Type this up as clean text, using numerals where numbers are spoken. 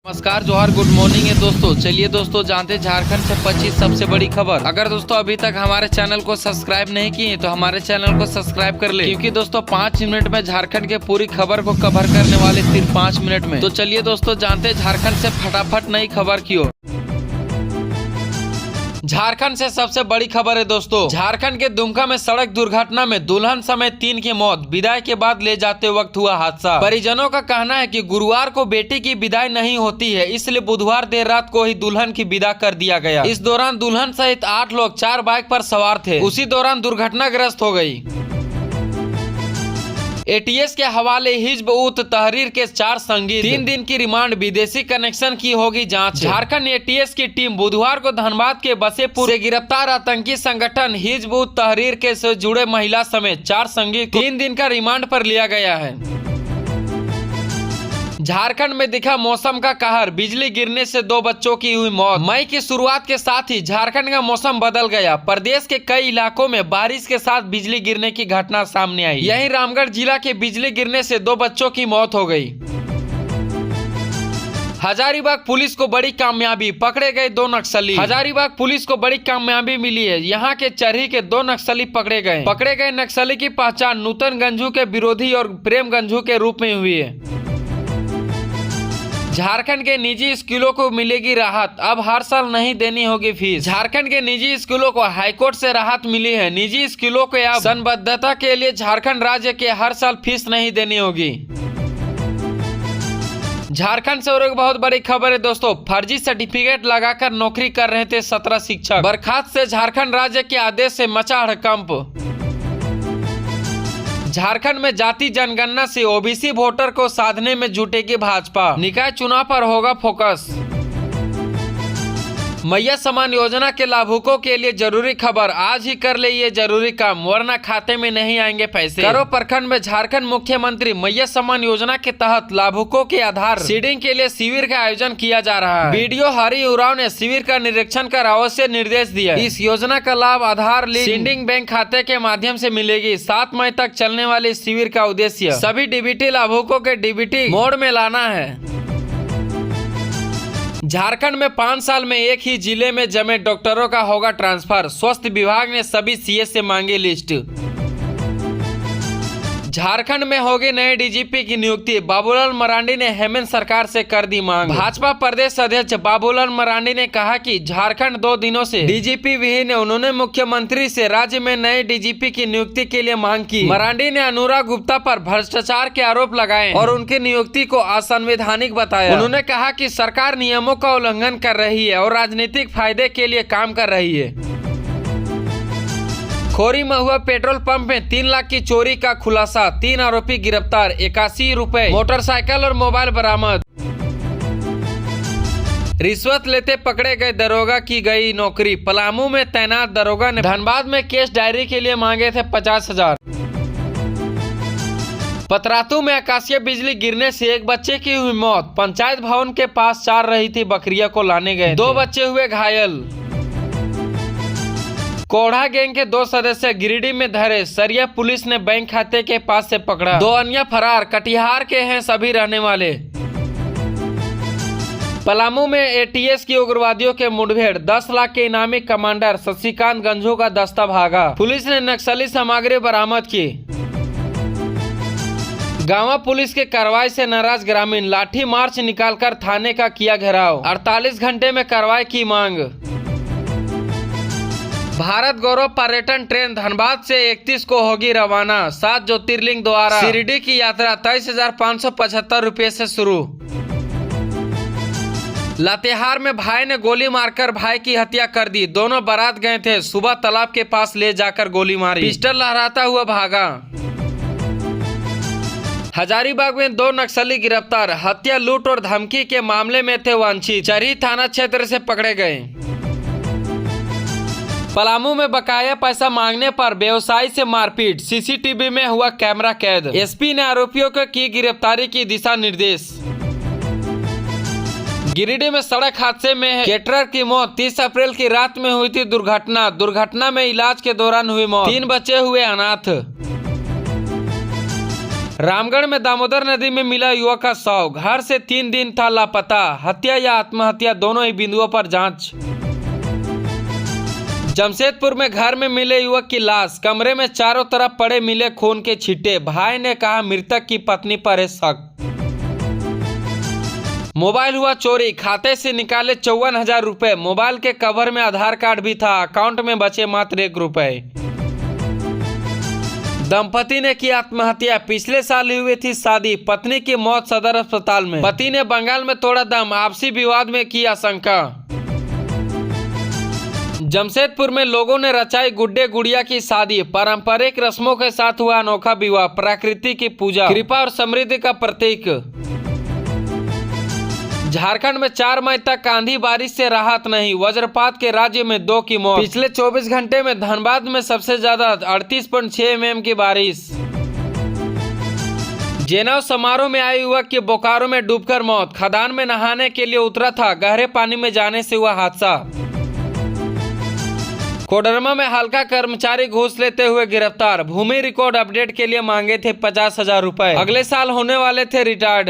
नमस्कार, जोहार, good morning है दोस्तों। चलिए दोस्तों जानते झारखंड से 25 सबसे बड़ी खबर। अगर दोस्तों अभी तक हमारे चैनल को सब्सक्राइब नहीं किए तो हमारे चैनल को सब्सक्राइब कर ले, क्योंकि दोस्तों 5 मिनट में झारखंड के पूरी खबर को कवर करने वाले सिर्फ 5 मिनट में। तो चलिए दोस्तों जानते झारखंड से फटाफट नई खबर की ओर। झारखंड से सबसे बड़ी खबर है दोस्तों। झारखंड के दुमका में सड़क दुर्घटना में दुल्हन समेत 3 की मौत। विदाई के बाद ले जाते वक्त हुआ हादसा। परिजनों का कहना है कि गुरुवार को बेटी की विदाई नहीं होती है, इसलिए बुधवार देर रात को ही दुल्हन की विदा कर दिया गया। इस दौरान दुल्हन सहित 8 लोग 4 बाइक पर सवार थे। उसी दौरान दुर्घटनाग्रस्त हो गयी। एटीएस के हवाले हिज्ब उत तहरीर के 4 संगीत। 3 दिन की रिमांड, विदेशी कनेक्शन की होगी जांच। झारखंड एटीएस की टीम बुधवार को धनबाद के बसेपुर से गिरफ्तार आतंकी संगठन हिज्ब उत तहरीर के से जुड़े महिला समेत 4 संगीत को 3 दिन का रिमांड पर लिया गया है। झारखंड में दिखा मौसम का कहर, बिजली गिरने से 2 बच्चों की हुई मौत। मई की शुरुआत के साथ ही झारखंड का मौसम बदल गया। प्रदेश के कई इलाकों में बारिश के साथ बिजली गिरने की घटना सामने आई। यहीं रामगढ़ जिला के बिजली गिरने से 2 बच्चों की मौत हो गई। हजारीबाग पुलिस को बड़ी कामयाबी, पकड़े गए 2 नक्सली। हजारीबाग पुलिस को बड़ी कामयाबी मिली है। यहाँ के चरही के 2 नक्सली पकड़े गए नक्सली की पहचान नूतन गंजू के विरोधी और प्रेम गंजू के रूप में हुई है। झारखंड के निजी स्कूलों को मिलेगी राहत, अब हर साल नहीं देनी होगी फीस। झारखंड के निजी स्कूलों को हाईकोर्ट से राहत मिली है। निजी स्कूलों को अब संबद्धता के लिए झारखंड राज्य के हर साल फीस नहीं देनी होगी। झारखंड से और एक बहुत बड़ी खबर है दोस्तों। फर्जी सर्टिफिकेट लगाकर नौकरी कर रहे थे 17 शिक्षक। बर्खास्त से झारखंड राज्य के आदेश से मचा हड़कंप। झारखंड में जाति जनगणना से ओबीसी वोटर को साधने में जुटेगी भाजपा। निकाय चुनाव पर होगा फोकस। मैया समान योजना के लाभुकों के लिए जरूरी खबर, आज ही कर ले ये जरूरी काम, वरना खाते में नहीं आएंगे पैसे। करो प्रखंड में झारखंड मुख्यमंत्री मैया समान योजना के तहत लाभुकों के आधार सीडिंग के लिए शिविर का आयोजन किया जा रहा है। बीडीओ हरि उरांव ने शिविर का निरीक्षण कर आवश्यक निर्देश दिया। इस योजना का लाभ आधार लिंक सीडिंग बैंक खाते के माध्यम से मिलेगी। 7 मई तक चलने वाले इस शिविर का उद्देश्य सभी डीबीटी लाभुकों के डीबीटी मोड में लाना है। झारखंड में 5 साल में एक ही जिले में जमे डॉक्टरों का होगा ट्रांसफर। स्वास्थ्य विभाग ने सभी सीएस से मांगी लिस्ट। झारखंड में होगी नए डीजीपी की नियुक्ति, बाबूलाल मरांडी ने हेमंत सरकार से कर दी मांग। भाजपा प्रदेश अध्यक्ष बाबूलाल मरांडी ने कहा कि झारखंड 2 दिनों से डीजीपी विहीन है। उन्होंने मुख्यमंत्री से राज्य में नए डीजीपी की नियुक्ति के लिए मांग की। मरांडी ने अनुराग गुप्ता पर भ्रष्टाचार के आरोप लगाए और उनकी नियुक्ति को असंवैधानिक बताया। उन्होंने कहा कि सरकार नियमों का उल्लंघन कर रही है और राजनीतिक फायदे के लिए काम कर रही है। खोरी महुआ पेट्रोल पंप में 3 लाख की चोरी का खुलासा, 3 आरोपी गिरफ्तार, 81 रुपए, मोटरसाइकिल और मोबाइल बरामद। रिश्वत लेते पकड़े गए दरोगा की गई नौकरी। पलामू में तैनात दरोगा ने धनबाद में केस डायरी के लिए मांगे थे 50,000। पतरातू में आकाशीय बिजली गिरने से 1 बच्चे की हुई मौत। पंचायत भवन के पास चार रही थी बकरिया को लाने गए, 2 बच्चे हुए घायल। कोढ़ा गैंग के 2 सदस्य गिरिडीह में धरे, सरिया पुलिस ने बैंक खाते के पास से पकड़ा। 2 अन्य फरार, कटिहार के हैं सभी रहने वाले। पलामू में एटीएस की उग्रवादियों के मुठभेड़, 10 लाख के इनामी कमांडर शशिकांत गंजू का दस्ता भागा। पुलिस ने नक्सली सामग्री बरामद की। गांवा पुलिस के कार्रवाई से नाराज ग्रामीण, लाठी मार्च निकालकर थाने का किया घेराव। 48 घंटे में कार्रवाई की मांग। भारत गौरव पर्यटन ट्रेन धनबाद से 31 को होगी रवाना। 7 ज्योतिर्लिंग द्वारा शिरडी की यात्रा 23,575 रुपये से शुरू। लातेहार में भाई ने गोली मारकर भाई की हत्या कर दी। दोनों बारात गए थे, सुबह तालाब के पास ले जाकर गोली मारी, पिस्टल लहराता हुआ भागा। हजारीबाग में 2 नक्सली गिरफ्तार, हत्या, लूट और धमकी के मामले में थे वांछित। चरही थाना क्षेत्र से पकड़े गए। पलामू में बकाया पैसा मांगने पर व्यवसायी से मारपीट, सीसीटीवी में हुआ कैमरा कैद। एसपी ने आरोपियों को की गिरफ्तारी की दिशा निर्देश। गिरिडीह में सड़क हादसे में कैटरर की मौत, 30 अप्रैल की रात में हुई थी दुर्घटना में इलाज के दौरान हुई मौत, 3 बच्चे हुए अनाथ। रामगढ़ में दामोदर नदी में मिला युवक का शव, घर से 3 दिन था लापता, हत्या या आत्महत्या दोनों ही बिंदुओं पर जांच। जमशेदपुर में घर में मिले युवक की लाश, कमरे में चारों तरफ पड़े मिले खून के छींटे, भाई ने कहा मृतक की पत्नी पर है शक। मोबाइल हुआ चोरी, खाते से निकाले 54,000 रुपए, मोबाइल के कवर में आधार कार्ड भी था, अकाउंट में बचे मात्र 1 रुपए। दंपति ने की आत्महत्या, पिछले साल हुई थी शादी, पत्नी की मौत सदर अस्पताल में, पति ने बंगाल में तोड़ा दम, आपसी विवाद में की आशंका। जमशेदपुर में लोगों ने रचाई गुड्डे गुड़िया की शादी, पारंपरिक रस्मों के साथ हुआ अनोखा विवाह, प्रकृति की पूजा, कृपा और समृद्धि का प्रतीक। झारखंड में 4 मई तक आंधी बारिश से राहत नहीं, वज्रपात के राज्य में 2 की मौत। पिछले 24 घंटे में धनबाद में सबसे ज्यादा 38.6 mm की बारिश। जनेऊ समारोह में आए युवक की बोकारो में डूबकर मौत, खदान में नहाने के लिए उतरा था, गहरे पानी में जाने से हुआ हादसा। कोडरमा में हल्का कर्मचारी घूस लेते हुए गिरफ्तार, भूमि रिकॉर्ड अपडेट के लिए मांगे थे 50,000 रुपए, अगले साल होने वाले थे रिटायर्ड।